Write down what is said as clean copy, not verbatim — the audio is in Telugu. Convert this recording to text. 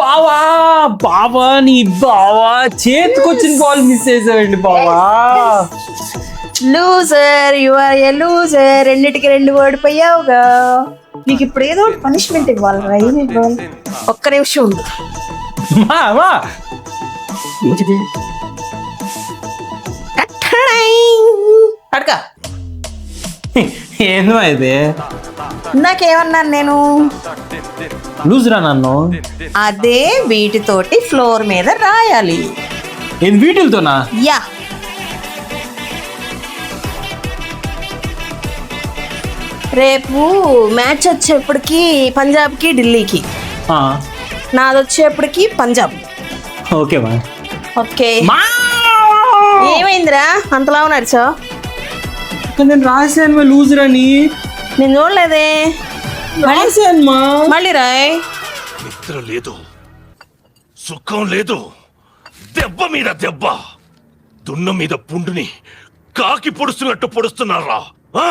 బావా బావా నీ బావా చేతికొచ్చిన బాల్ మిస్ చేసావండి బావా. Loser, you are a loser. రెండిటికి 2 ఓడిపోయావుగా. నీకు ఇప్పుడు ఏదో పనిష్మెంట్ ఇవ్వాలి రా. ఏమి ఇవ్వాలి? ఒక్క నిమిషం ఉండు. మావా అడక ఏందో ఇది నాకేమన్నాను నేను? లూజరా నన్ను అదే వీటితోటి ఫ్లోర్ మీద రాయాలి. ఏంది వీటితోనా? యా. రేపు మ్యాచ్ వచ్చేప్పటికి పంజాబ్కి ఢిల్లీకి, నాది వచ్చేప్పటికి పంజాబ్. ఓకే మా ఓకే. ఏమైందిరా అంతలా నడిచావు? నేను రాశాను లూజర్ అని. నేను చూడలేదే. రాశాను మా. మళ్ళీ రాయ్. నిద్ర లేదు, సుఖం లేదు, దెబ్బ మీద దెబ్బ, దున్న మీద పుండుని కాకి పొడుస్తున్నట్టు పొడుస్తున్నారా.